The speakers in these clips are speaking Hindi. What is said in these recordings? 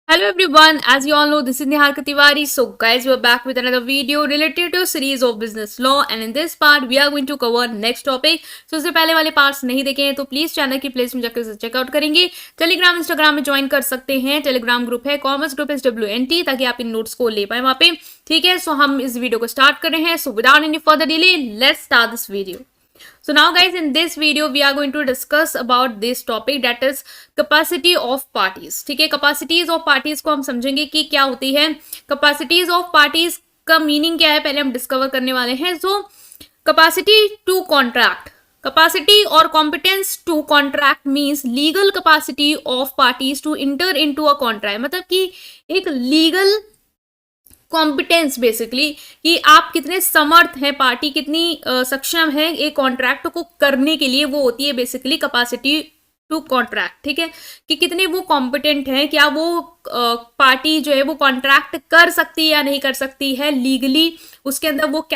Hello everyone, as you all know, this is Nihal Katiwari. So guys, we're back with another video related to series of business law, and in this part we are going to cover next topic. So उससे पहले वाले पार्ट्स नहीं देखे हैं तो प्लीज चैनल की प्लेलिस्ट में जाकर चेकआउट करेंगे। टेलीग्राम इंस्टाग्राम में ज्वाइन कर सकते हैं। टेलीग्राम ग्रुप है कॉमर्स ग्रुप SWNT, ताकि आप इन नोट्स को ले पाए वहां पे। ठीक है, सो हम इस वीडियो को स्टार्ट कर रहे हैं। So without any further delay, let's start this video. So now guys, in this video we are going to discuss about this topic, that is capacity of parties। ठीक है, capacities of parties को हम समझेंगे कि क्या होती है। capacities of parties का मीनिंग क्या है पहले हम डिस्कवर करने वाले हैं। So capacity to contract, capacity or competence to contract means legal capacity of parties to enter into a contract। मतलब कि एक legal कॉम्पिटेंस बेसिकली कि आप कितने समर्थ हैं, पार्टी कितनी सक्षम है एक कॉन्ट्रैक्ट को करने के लिए, वो होती है बेसिकली कैपेसिटी टू कॉन्ट्रैक्ट। ठीक है, कि कितने वो कॉम्पिटेंट हैं, क्या वो पार्टी जो है वो कॉन्ट्रैक्ट कर सकती है या नहीं कर सकती है लीगली, उसके अंदर वो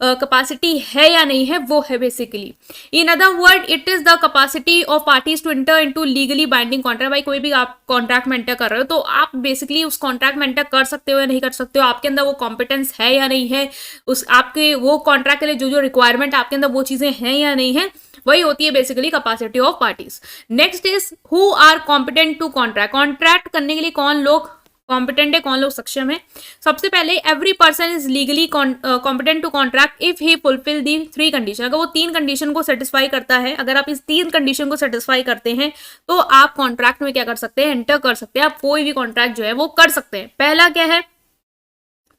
कैपेसिटी है या नहीं है, वो है basically. In other word, it is the capacity of parties to enter into legally binding contract. भाई कोई भी आप कॉन्ट्रैक्ट में एंटर कर रहे हो तो आप बेसिकली उस कॉन्ट्रैक्ट में एंटर कर सकते हो या नहीं कर सकते हो, आपके अंदर वो कॉम्पिटेंस है या नहीं है, उस आपके वो कॉन्ट्रैक्ट के लिए जो जो रिक्वायरमेंट आपके अंदर वो चीजें हैं या नहीं है, वही होती है basically capacity of parties. Next is who are competent to contract. Contract करने के लिए कौन लोग कॉम्पिटेंट है, कौन लोग सक्षम है। सबसे पहले every person is legally competent to contract if he fulfil the 3 condition. अगर वो 3 कंडीशन को सेटिस्फाई करता है, अगर आप इस 3 कंडीशन को सेटिस्फाई करते हैं तो आप कॉन्ट्रैक्ट में क्या कर सकते हैं, एंटर कर सकते हैं। आप कोई भी कॉन्ट्रैक्ट जो है वो कर सकते हैं। पहला क्या है,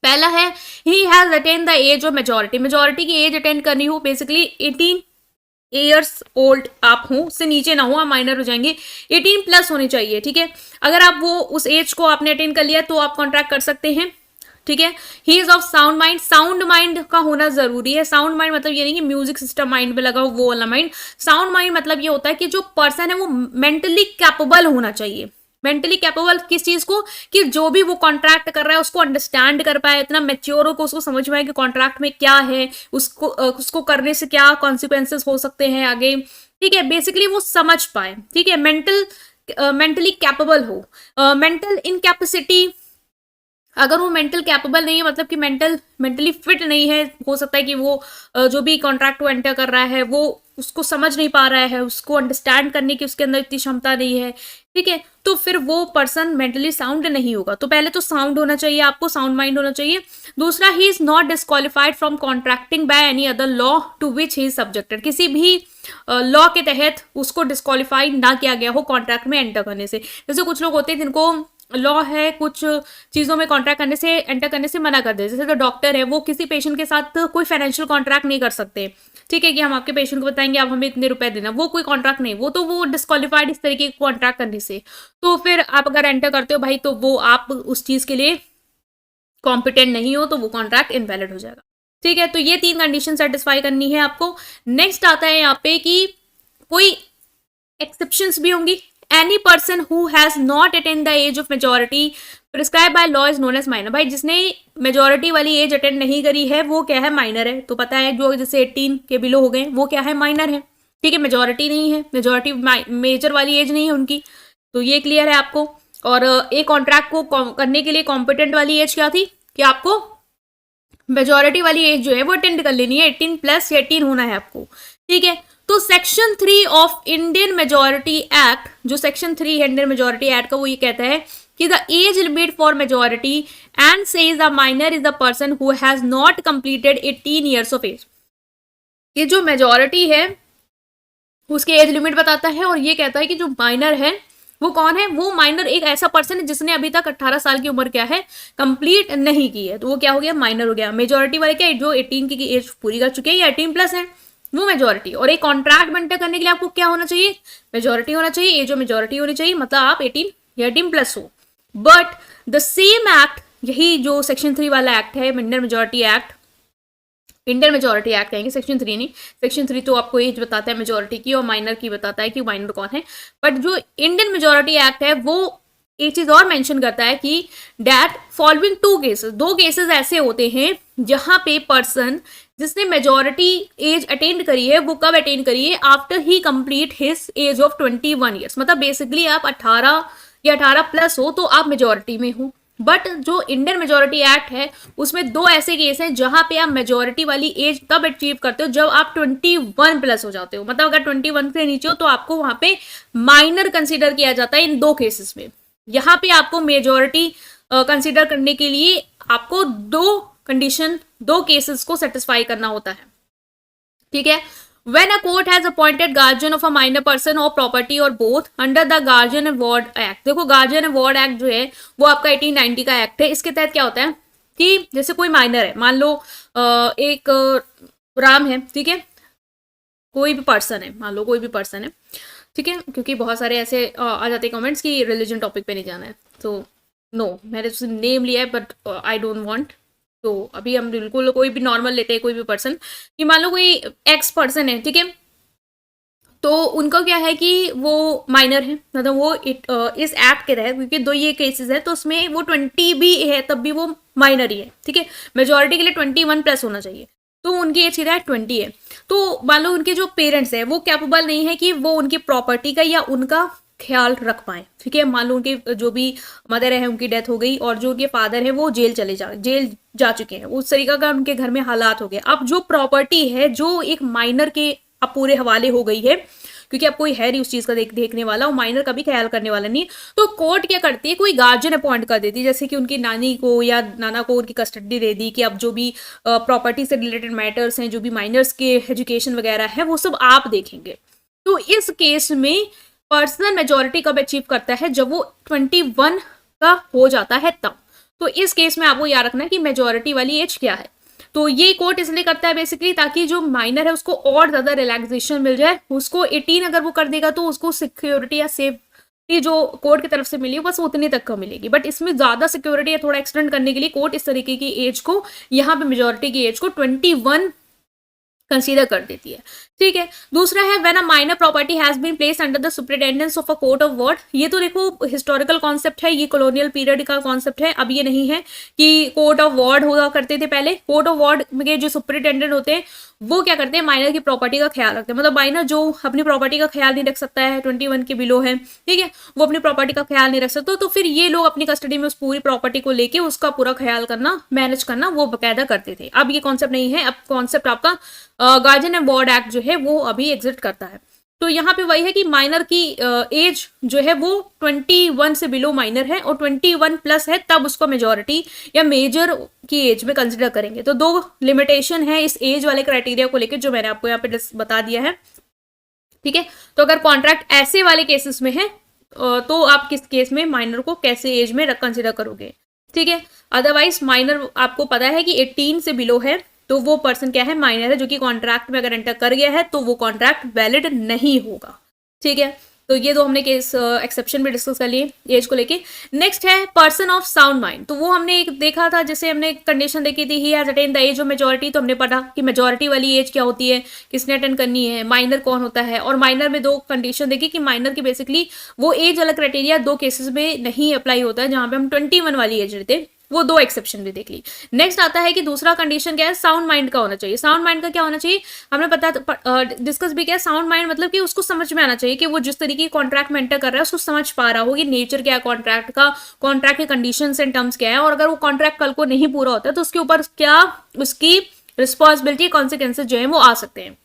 पहला है he has attain the age of majority. Majority की एज अटेंड करनी हो, बेसिकली 18 ईयर्स ओल्ड आप हो, उससे नीचे ना हो, आप माइनर हो जाएंगे, 18 प्लस होनी चाहिए। ठीक है, अगर आप वो उस एज को आपने अटेन कर लिया तो आप कॉन्ट्रैक्ट कर सकते हैं। ठीक है, he is of sound mind. Sound mind का होना जरूरी है। साउंड माइंड मतलब ये नहीं कि म्यूजिक सिस्टम माइंड पे लगा हो वो वाला माइंड। साउंड माइंड मतलब ये होता है कि जो पर्सन है वो मेंटली कैपेबल होना चाहिए। मेंटली कैपेबल किस चीज को, कि जो भी वो कॉन्ट्रैक्ट कर रहा है उसको अंडरस्टैंड कर पाए, इतना मेच्योर हो को उसको समझ में आए कि कॉन्ट्रैक्ट में क्या है, उसको करने से क्या कॉन्सिक्वेंसेस हो सकते हैं आगे। ठीक है, बेसिकली वो समझ पाए। ठीक है, मेंटली कैपेबल हो। मेंटल इनकैपेसिटी, अगर वो मेंटल कैपेबल नहीं है, मतलब कि मेंटली फिट नहीं है, हो सकता है कि वो जो भी कॉन्ट्रैक्ट को एंटर कर रहा है वो उसको समझ नहीं पा रहा है, उसको अंडरस्टैंड करने की उसके अंदर इतनी क्षमता नहीं है। ठीक है, तो फिर वो पर्सन मेंटली साउंड नहीं होगा। तो पहले तो साउंड होना चाहिए, आपको साउंड माइंड होना चाहिए। दूसरा, he is not disqualified from contracting by any other law to which he is subjected. किसी भी लॉ के तहत उसको डिस्क्वालिफाइड ना किया गया हो कॉन्ट्रैक्ट में एंटर करने से। जैसे कुछ लोग होते हैं जिनको लॉ है कुछ चीजों में कॉन्ट्रैक्ट करने से, एंटर करने से मना कर दे। जैसे तो डॉक्टर है, वो किसी पेशेंट के साथ कोई फाइनेंशियल कॉन्ट्रैक्ट नहीं कर सकते। ठीक है, कि हम आपके पेशेंट को बताएंगे आप हमें इतने रुपए देना, वो कोई कॉन्ट्रैक्ट नहीं, वो तो वो डिस्क्वालिफाइड इस तरीके के कॉन्ट्रैक्ट करने से। तो फिर आप अगर एंटर करते हो भाई, तो वो आप उस चीज के लिए कॉम्पिटेंट नहीं हो, तो वो कॉन्ट्रैक्ट इनवैलिड हो जाएगा। ठीक है, तो ये 3 कंडीशन सेटिस्फाई करनी है आपको। नेक्स्ट आता है यहाँ पे कि कोई एक्सेप्शंस भी होंगी। Any person who has not attend the age of majority prescribe by law is known as minor. भाई जिसने मेजोरिटी वाली एज अटेंड नहीं करी है वो क्या है, माइनर है। तो पता है जो जैसे 18 के बिलो हो गए वो क्या है, माइनर है। ठीक है, मेजोरिटी नहीं है, मेजोरिटी मेजर वाली एज नहीं है उनकी। तो ये क्लियर है आपको। और एक कॉन्ट्रैक्ट को करने के लिए कॉम्पिटेंट वाली एज क्या थी, कि आपको मेजोरिटी वाली एज जो है वो अटेंड कर लेनी है, 18 प्लस 18 होना है आपको। ठीक है, तो section 3 of Indian majority act, जो सेक्शन 3 है इंडियन मेजोरिटी एक्ट का, वो ये कहता है कि the age limit for majority and says the minor is the person who has not completed 18 years of age. ये जो मेजोरिटी है उसके एज लिमिट बताता है, और ये कहता है कि जो माइनर है वो कौन है, वो माइनर एक ऐसा पर्सन है जिसने अभी तक 18 साल की उम्र क्या है, कंप्लीट नहीं की है, तो वो क्या हो गया, माइनर हो गया। मेजोरिटी वाले क्या, जो 18 की एज पूरी कर चुके हैं या 18 प्लस है, वो मेजोरिटी। और एक कॉन्ट्रैक्ट एंटर करने के लिए आपको क्या होना चाहिए, मेजोरिटी होना चाहिए, एज ऑफ मेजोरिटी होनी चाहिए, मतलब आप 18 या 18 प्लस हो। बट द सेम एक्ट, यही जो सेक्शन 3 वाला एक्ट है, Indian majority act, Indian majority act कहेंगे, सेक्शन 3 नहीं। सेक्शन 3 तो आपको एज बताता है मेजोरिटी की, और माइनर की बताता है कि माइनर कौन है। बट जो इंडियन मेजोरिटी एक्ट है वो एक चीज और मेंशन करता है कि डैट फॉलोइंग 2 केसेस, 2 केसेस ऐसे होते हैं जहां पे पर्सन जिसने मेजोरिटी एज अटेंड करी है वो कब अटेंड करी है, after he complete his age of 21 years. मतलब बेसिकली आप 18 या 18 प्लस हो तो आप मेजोरिटी में हो। बट जो इंडियन मेजोरिटी एक्ट है उसमें दो ऐसे केस हैं जहां पे आप मेजोरिटी वाली एज तब अचीव करते हो जब आप 21 प्लस हो जाते हो। मतलब अगर 21 से नीचे हो तो आपको वहां पे माइनर कंसीडर किया जाता है इन दो केसेस में। यहाँ पे आपको मेजोरिटी कंसीडर करने के लिए आपको दो कंडीशन, दो केसेस को सेटिस्फाई करना होता है, ठीक है। When a court has appointed guardian of a minor person or property or both under the Guardian and Ward Act। देखो Guardian and Ward Act जो है वो आपका 1890 का एक्ट है। इसके तहत क्या होता है कि जैसे कोई माइनर है, मान लो एक राम है, ठीक है, कोई भी पर्सन है, मान लो कोई भी पर्सन है, ठीक है, क्योंकि बहुत सारे ऐसे आ जाते हैं कमेंट्स कि रिलीजन टॉपिक पे नहीं जाना है, तो नो, मैंने उससे नेम लिया है बट आई डोंट वांट। तो अभी हम बिल्कुल कोई भी नॉर्मल लेते हैं, कोई भी पर्सन, कि मान लो कोई एक्स पर्सन है, ठीक है, तो उनका क्या है कि वो माइनर है, मतलब वो इस एक्ट के तहत, क्योंकि दो ये केसेस है तो उसमें वो 20 भी है तब भी वो माइनर ही है, ठीक है। मेजोरिटी के लिए 21 प्लस होना चाहिए, तो उनकी एज कितना है 20 है। तो मान लो उनके जो पेरेंट्स है वो कैपेबल नहीं है कि वो उनकी प्रॉपर्टी का या उनका ख्याल रख पाए, ठीक है। मान लो उनके जो भी मदर है उनकी डेथ हो गई और जो उनके फादर है वो जेल जा चुके हैं, उस तरीका का उनके घर में हालात हो गए। अब जो प्रॉपर्टी है जो एक माइनर के अब पूरे हवाले हो गई है, क्योंकि अब कोई है नहीं उस चीज का देखने वाला, और माइनर का भी ख्याल करने वाला नहीं, तो कोर्ट क्या करती है, कोई गार्जियन अपॉइंट कर देती है, जैसे कि उनकी नानी को या नाना को उनकी कस्टडी दे दी कि अब जो भी प्रॉपर्टी से रिलेटेड मैटर्स हैं, जो भी माइनर्स के एजुकेशन वगैरह है वो सब आप देखेंगे। तो इस केस में पर्सनल मेजोरिटी कब अचीव करता है, जब वो 21 का हो जाता है तब। तो इस केस में आपको याद रखना है कि मेजोरिटी वाली एज क्या है। तो ये कोर्ट इसलिए करता है बेसिकली ताकि जो माइनर है उसको और ज्यादा रिलैक्सेशन मिल जाए। उसको 18 अगर वो कर देगा तो उसको सिक्योरिटी या सेफ्टी जो कोर्ट की तरफ से मिली बस उतनी तक का मिलेगी, बट इसमें ज्यादा सिक्योरिटी या थोड़ा एक्सटेंड करने के लिए कोर्ट इस तरीके की एज को, यहाँ पे मेजोरिटी की एज को 21 कंसीडर कर देती है, ठीक है। दूसरा है when a minor property has been placed under the superintendence of a court of ward. ये तो देखो हिस्टोरिकल कॉन्सेप्ट है, ये कॉलोनियल पीरियड का कॉन्सेप्ट है। अब ये नहीं है कि कोर्ट ऑफ वार्ड हुआ करते थे पहले। कोर्ट ऑफ वार्ड के जो सुपरिटेंडेंट होते हैं वो क्या करते हैं, माइनर की प्रॉपर्टी का ख्याल रखते हैं। मतलब माइनर जो अपनी प्रॉपर्टी का ख्याल नहीं रख सकता है, 21 के बिलो है, ठीक है, वो अपनी प्रॉपर्टी का ख्याल नहीं रख सकता, तो फिर ये लोग अपनी कस्टडी में उस पूरी प्रॉपर्टी को लेके उसका पूरा ख्याल करना, मैनेज करना वो बकायदा करते थे। अब ये कॉन्सेप्ट नहीं है, अब कॉन्सेप्ट आपका गार्जियन एंड वार्ड एक्ट जो है वो अभी एग्जिस्ट करता है। तो यहाँ पे वही है कि माइनर की एज जो है वो 21 से बिलो माइनर है, और 21 प्लस है तब उसको मेजोरिटी या मेजर की एज में कंसिडर करेंगे। तो दो लिमिटेशन है इस एज वाले क्राइटेरिया को लेकर जो मैंने आपको यहाँ पे बता दिया है, ठीक है। तो अगर कॉन्ट्रैक्ट ऐसे वाले केसेस में है तो आप किस केस में माइनर को कैसे एज में कंसिडर करोगे, ठीक है। अदरवाइज माइनर आपको पता है कि 18 से बिलो है तो वो पर्सन क्या है, माइनर है, जो कि कॉन्ट्रैक्ट में अगर एंटर कर गया है तो वो कॉन्ट्रैक्ट वैलिड नहीं होगा, ठीक है। तो ये दो हमने केस एक्सेप्शन भी डिस्कस कर लिए एज को लेके। नेक्स्ट है पर्सन ऑफ साउंड माइंड। तो वो हमने एक देखा था, जैसे हमने कंडीशन देखी थी, he has attain the age of majority. तो हमने पढ़ा कि मेजोरिटी वाली एज क्या होती है, किसने अटेंड करनी है, माइनर कौन होता है, और माइनर में दो कंडीशन देखी कि माइनर की बेसिकली वो एज वाला क्राइटेरिया दो केसेस में नहीं अप्लाई होता है, जहां पे हम 21 वाली एज लेते, वो दो एक्सेप्शन भी देख ली। नेक्स्ट आता है कि दूसरा कंडीशन क्या है, साउंड माइंड का होना चाहिए। साउंड माइंड का क्या होना चाहिए, हमने पता डिस्कस भी किया। साउंड माइंड मतलब कि उसको समझ में आना चाहिए कि वो जिस तरीके की कॉन्ट्रैक्ट में एंटर कर रहा है उसको समझ पा रहा हो कि नेचर क्या है कॉन्ट्रैक्ट का, कॉन्ट्रैक्ट के कंडीशंस एंड टर्म्स क्या है, और अगर वो कॉन्ट्रैक्ट कल को नहीं पूरा होता है तो उसके ऊपर क्या उसकी रिस्पॉन्सिबिलिटी, कॉन्सिक्वेंसेज जो है वो आ सकते हैं,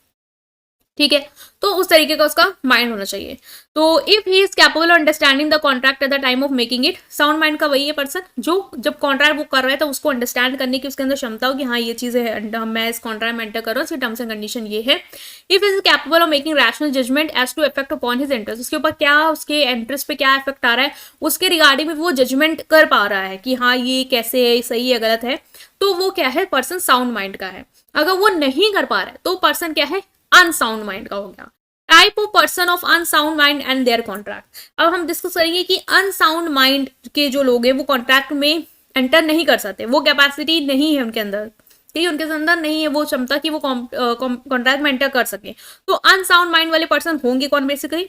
ठीक है। तो उस तरीके का उसका माइंड होना चाहिए। तो if he is capable of understanding the contract at the time of making it, sound mind का वही है पर्सन जो जब कॉन्ट्रैक्ट बुक कर रहा है तो उसको अंडरस्टैंड करने की उसके अंदर क्षमता हो कि हाँ ये चीजें है, मैं इस कॉन्ट्रैक्ट में एंटर कर रहा हूँ, इसकी टर्म्स एंड कंडीशन ये है। If is capable of making rational judgement as to effect upon his interest, उसके ऊपर क्या, उसके इंटरेस्ट पे क्या इफेक्ट आ रहा है, उसके रिगार्डिंग में वो जजमेंट कर पा रहा है कि हाँ ये कैसे है, सही है, गलत है, तो वो क्या है, पर्सन साउंड माइंड का है। अगर वो नहीं कर पा रहा है तो पर्सन क्या है, अनसाउंड माइंड का हो गया। Type of person of unsound mind and their contract. अब हम डिस्कस करेंगे कि अनसाउंड माइंड के जो लोग हैं वो कॉन्ट्रैक्ट में एंटर नहीं कर सकते, वो कैपेसिटी नहीं है उनके अंदर, ठीक है, उनके अंदर नहीं है वो क्षमता कि वो कॉन्ट्रैक्ट में एंटर कर सके। तो अनसाउंड माइंड वाले पर्सन होंगे कौन बेसिकली,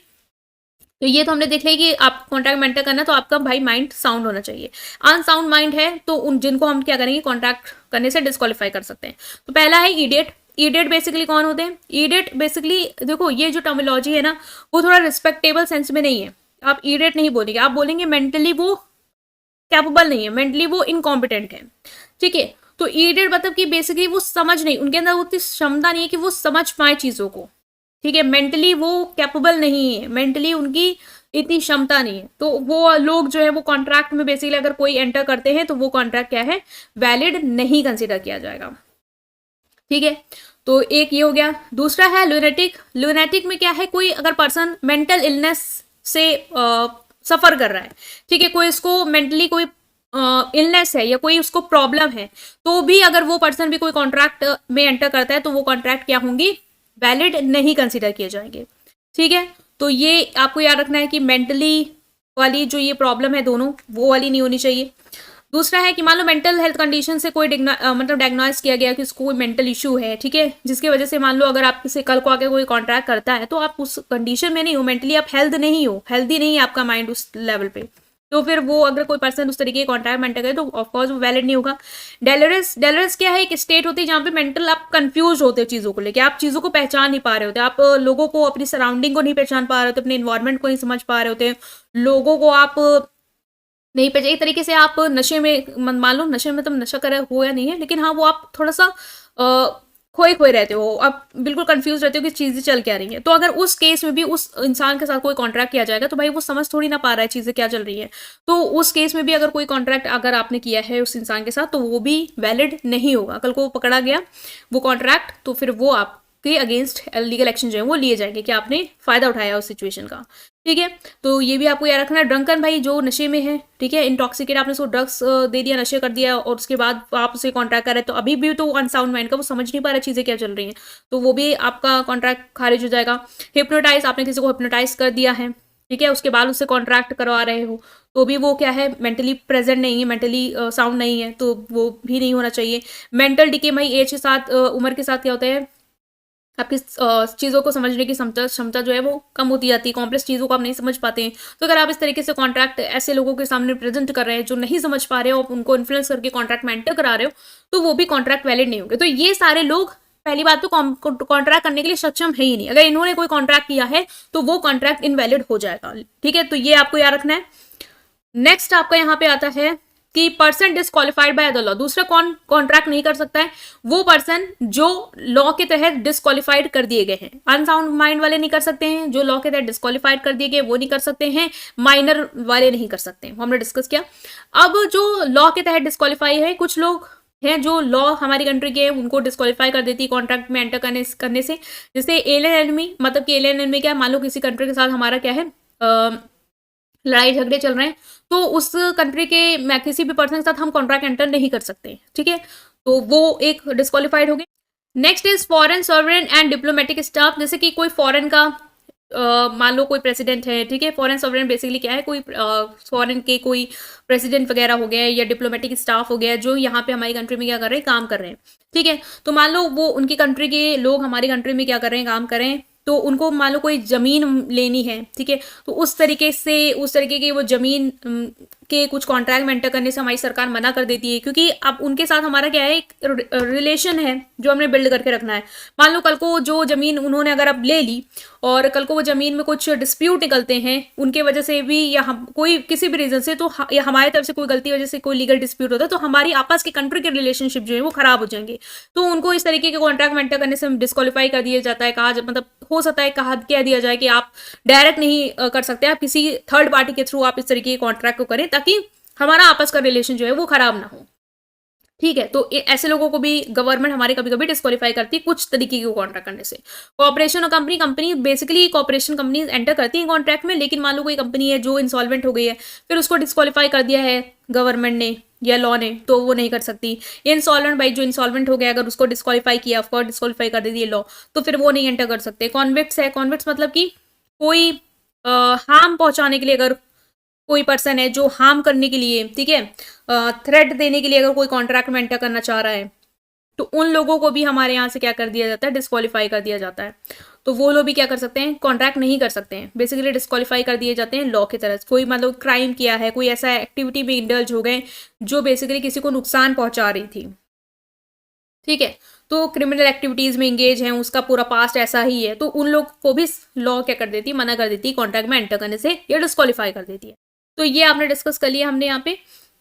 तो ये तो हमने देख लिया कि आप कॉन्ट्रैक्ट में एंटर करना तो आपका भाई माइंड साउंड होना चाहिए। अनसाउंड माइंड है तो उन जिनको हम क्या करेंगे, कॉन्ट्रैक्ट करने से डिस्क्वालीफाई कर सकते हैं। तो पहला है इडियट। इडियट बेसिकली कौन होते हैं, इडियट बेसिकली देखो ये जो टर्मिनोलॉजी है ना वो थोड़ा रिस्पेक्टेबल सेंस में नहीं है। आप इडियट नहीं बोलेंगे, आप बोलेंगे मेंटली वो कैपेबल नहीं है, मेंटली वो इनकॉम्पिटेंट है, ठीक है। तो इडियट मतलब कि बेसिकली वो समझ नहीं, उनके अंदर उतनी क्षमता नहीं है कि वो समझ पाए चीज़ों को, ठीक है। मेंटली वो कैपेबल नहीं है, मेंटली उनकी इतनी क्षमता नहीं है। तो वो लोग जो है वो कॉन्ट्रैक्ट में बेसिकली अगर कोई एंटर करते हैं तो वो कॉन्ट्रैक्ट क्या है, वैलिड नहीं कंसिडर किया जाएगा, ठीक है। तो एक ये हो गया। दूसरा है लुनेटिक। लुनेटिक में क्या है, कोई अगर पर्सन मेंटल इलनेस से सफर कर रहा है, ठीक है, कोई इसको मेंटली कोई इलनेस है या कोई उसको प्रॉब्लम है, तो भी अगर वो पर्सन भी कोई कॉन्ट्रैक्ट में एंटर करता है तो वो कॉन्ट्रैक्ट क्या होंगी, वैलिड नहीं कंसिडर किए जाएंगे, ठीक है। तो ये आपको याद रखना है कि मेंटली वाली जो ये प्रॉब्लम है दोनों, वो वाली नहीं होनी चाहिए। दूसरा है कि मान लो मेंटल हेल्थ कंडीशन से कोई मतलब डायग्नोज किया गया कि उसको कोई मेंटल इशू है, ठीक है, जिसकी वजह से मान लो अगर आपसे कल को आके कोई कॉन्ट्रैक्ट करता है तो आप उस कंडीशन में नहीं हो, मेंटली आप हेल्दी नहीं हो, हेल्दी नहीं है आपका माइंड उस लेवल पे, तो फिर वो अगर कोई पर्सन उस तरीके के कॉन्ट्रैक्ट में एंटर करे तो ऑफकोर्स वो वैलिड नहीं होगा। डेलरस, डेलरस क्या है, एक स्टेट होती है जहाँ पे मेंटल आप कंफ्यूज होते हो चीज़ों को लेके, आप चीज़ों को पहचान नहीं पा रहे होते, आप लोगों को, अपनी सराउंडिंग को नहीं पहचान पा रहे होते, अपने इन्वायरमेंट को नहीं समझ पा रहे होते, लोगों को आप नहीं पे एक तरीके से आप नशे में, मान लो नशे में, तुम नशा करे हो या नहीं है, लेकिन हाँ वो आप थोड़ा सा खोए खोए रहते हो, आप बिल्कुल कंफ्यूज रहते हो कि चीज़ें चल क्या रही हैं। तो अगर उस केस में भी उस इंसान के साथ कोई कॉन्ट्रैक्ट किया जाएगा तो भाई वो समझ थोड़ी ना पा रहा है चीज़ें क्या चल रही है, तो उस केस में भी अगर कोई कॉन्ट्रैक्ट अगर आपने किया है उस इंसान के साथ तो वो भी वैलिड नहीं होगा। कल को वो पकड़ा गया वो कॉन्ट्रैक्ट तो फिर वो आपके अगेंस्ट लीगल एक्शन जो है वो लिए जाएंगे कि आपने फ़ायदा उठाया उस सिचुएशन का, ठीक है। तो ये भी आपको याद रखना है। ड्रंकन भाई जो नशे में है, ठीक है, इंटॉक्सिकेट, आपने उसको ड्रग्स दे दिया, नशे कर दिया और उसके बाद आप उसे कॉन्ट्रैक्ट कर रहे हैं तो अभी भी तो अनसाउंड माइंड का, वो समझ नहीं पा रहा चीज़ें क्या चल रही हैं, तो वो भी आपका कॉन्ट्रैक्ट खारिज हो जाएगा। हिप्नोटाइज, आपने किसी को हिप्नोटाइज कर दिया है, ठीक है, उसके बाद उससे कॉन्ट्रैक्ट करवा रहे हो तो भी वो क्या है, मेंटली प्रेजेंट नहीं है, मेंटली साउंड नहीं है, तो वो भी नहीं होना चाहिए। मेंटल डिके भाई एज के साथ, उम्र के साथ क्या होता है, आपकी चीज़ों को समझने की क्षमता क्षमता जो है वो कम होती जाती है, कॉम्प्लेक्स चीज़ों को आप नहीं समझ पाते हैं। तो अगर आप इस तरीके से कॉन्ट्रैक्ट ऐसे लोगों के सामने प्रेजेंट कर रहे हैं जो नहीं समझ पा रहे हो, आप उनको इन्फ्लुएंस करके कॉन्ट्रैक्ट में एंटर करा रहे हो, तो वो भी कॉन्ट्रैक्ट वैलिड नहीं होंगे। तो ये सारे लोग पहली बात तो कॉन्ट्रैक्ट करने के लिए सक्षम है ही नहीं, अगर इन्होंने कोई कॉन्ट्रैक्ट किया है तो वो कॉन्ट्रैक्ट इनवैलिड हो जाएगा, ठीक है। तो ये आपको याद रखना है। नेक्स्ट आपका यहाँ पे आता है कि person disqualified by the law. दूसरा कौन कॉन्ट्रैक्ट नहीं कर सकता है, वो पर्सन जो लॉ के तहत डिस्क्वालिफाइड कर दिए गए हैं। अनसाउंड माइंड वाले नहीं कर सकते हैं, जो लॉ के तहत डिस्क्वालिफाइड कर दिए गए वो नहीं कर सकते हैं, माइनर वाले नहीं कर सकते हैं, हमने डिस्कस किया। अब जो लॉ के तहत डिस्क्वालिफाई है, कुछ लोग हैं जो लॉ हमारी कंट्री के उनको डिस्क्वालीफाई कर देती है कॉन्ट्रैक्ट में एंटर करने से, जैसे एलियन एनिमी, मतलब कि एलियन एनिमी क्या है, मान लो किसी कंट्री के साथ हमारा क्या है, लड़ाई झगड़े चल रहे हैं, तो उस कंट्री के किसी भी पर्सन के साथ हम कॉन्ट्रैक्ट एंटर नहीं कर सकते, ठीक है, तो वो एक डिस्क्वालीफाइड हो गई। Next is foreign sovereign and diplomatic staff. जैसे कि कोई फॉरेन का मान लो कोई प्रेसिडेंट है, ठीक है, फॉरेन सॉवरेन बेसिकली क्या है, कोई फॉरेन के कोई प्रेसिडेंट वगैरह हो गया या डिप्लोमेटिक स्टाफ हो गया जो यहाँ पे हमारी कंट्री में क्या कर रहे हैं, काम कर रहे हैं, ठीक है। तो मान लो वो उनकी कंट्री के लोग हमारी कंट्री में क्या कर रहे हैं, काम कर रहे हैं, तो उनको मान लो कोई ज़मीन लेनी है, ठीक है, तो उस तरीके की वो ज़मीन के कुछ कॉन्ट्रैक्ट में एंटर करने से हमारी सरकार मना कर देती है, क्योंकि अब उनके साथ हमारा क्या है, एक रिलेशन है जो हमने बिल्ड करके रखना है। मान लो कल को जो ज़मीन उन्होंने अगर अब ले ली और कल को वो ज़मीन में कुछ डिस्प्यूट निकलते हैं उनके वजह से भी, या हम कोई किसी भी रीज़न से, तो या हमारी तरफ से कोई गलती वजह से कोई लीगल डिस्प्यूट होता है, तो हमारी आपस के कंट्री के रिलेशनशिप जो है वो खराब हो जाएंगे, तो उनको इस तरीके के कॉन्ट्रैक्ट में एंटर करने से डिस्क्वालीफाई कर दिया जाता है। कहा मतलब हो सकता है कह दिया जाए कि आप डायरेक्ट नहीं कर सकते, आप किसी थर्ड पार्टी के थ्रू आप इस तरीके के कॉन्ट्रैक्ट को करें ताकि हमारा आपस का रिलेशन जो है वो खराब ना हो, ठीक है। तो ऐसे लोगों को भी गवर्नमेंट हमारे कभी कभी डिस्क्वालीफाई करती है कुछ तरीके के कॉन्ट्रैक्ट करने से। कॉर्पोरेशन और company basically corporation companies enter करती हैं कॉन्ट्रैक्ट में, लेकिन मान लो कोई कंपनी है जो इंसॉल्वेंट हो गई है, फिर उसको डिस्क्वालीफाई कर दिया है गवर्नमेंट ने या लॉ ने, तो वो नहीं कर सकती। इंसॉल्वेंट भाई जो इंसॉल्वेंट हो गया अगर उसको डिस्क्वालीफाई किया, ऑफकोर्स डिस्क्वालीफाई कर देती है लॉ, तो फिर वो नहीं एंटर कर सकते। कॉन्विक्ट्स है, कॉन्विक्ट्स मतलब कि कोई हार्म पहुंचाने के लिए, अगर कोई पर्सन है जो हार्म करने के लिए, ठीक है, थ्रेट देने के लिए अगर कोई कॉन्ट्रैक्ट में एंटर करना चाह रहा है, तो उन लोगों को भी हमारे यहाँ से क्या कर दिया जाता है, डिस्क्वालीफाई कर दिया जाता है। तो वो लोग भी क्या कर सकते हैं, कॉन्ट्रैक्ट नहीं कर सकते हैं, बेसिकली डिस्क्वालीफाई कर दिए जाते हैं लॉ की तरफ। कोई मतलब क्राइम किया है, कोई ऐसा एक्टिविटी में इंडल्ज हो गए जो बेसिकली किसी को नुकसान पहुंचा रही थी, ठीक है। तो क्रिमिनल एक्टिविटीज में एंगेज हैं, उसका पूरा पास्ट ऐसा ही है, तो उन लोग को भी लॉ क्या कर देती है, मना कर देती है कॉन्ट्रैक्ट में एंटर करने से, या डिस्क्वालीफाई कर देती है। तो ये आपने डिस्कस कर लिया हमने यहाँ पे।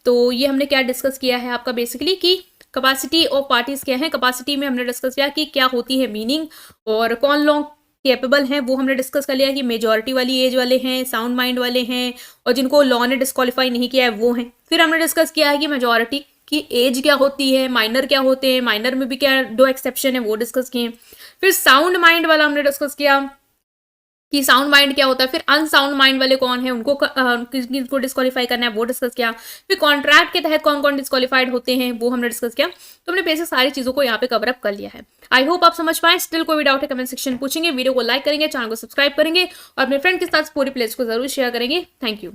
तो ये हमने क्या डिस्कस किया है आपका बेसिकली कि कैपेसिटी ऑफ पार्टीज क्या है। कैपेसिटी में हमने डिस्कस किया कि क्या होती है मीनिंग, और कौन लोग कैपेबल हैं वो हमने डिस्कस कर लिया कि मेजॉरिटी वाली एज वाले हैं, साउंड माइंड वाले हैं, और जिनको लॉ ने डिस्क्वालीफाई नहीं किया है वो हैं। फिर हमने डिस्कस किया है कि मेजॉरिटी की एज क्या होती है, माइनर क्या होते हैं, माइनर में भी क्या 2 एक्सेप्शन है वो डिस्कस किए। फिर साउंड माइंड वाला हमने डिस्कस किया कि साउंड माइंड क्या होता है। फिर अनसाउंड माइंड वाले कौन है, उनको किसको डिस्क्वालीफाई करना है वो डिस्कस किया। फिर कॉन्ट्रैक्ट के तहत कौन कौन डिस्क्वालीफाइड होते हैं वो हमने डिस्कस किया। तो हमने बेसिक सारी चीज़ों को यहाँ पे कवर अप कर लिया है। आई होप आप समझ पाए। स्टिल कोई भी डाउट है कमेंट सेक्शन पूछेंगे, वीडियो को लाइक करेंगे, चैनल को सब्सक्राइब करेंगे और अपने फ्रेंड के साथ पूरी प्लेलिस्ट को जरूर शेयर करेंगे। Thank you.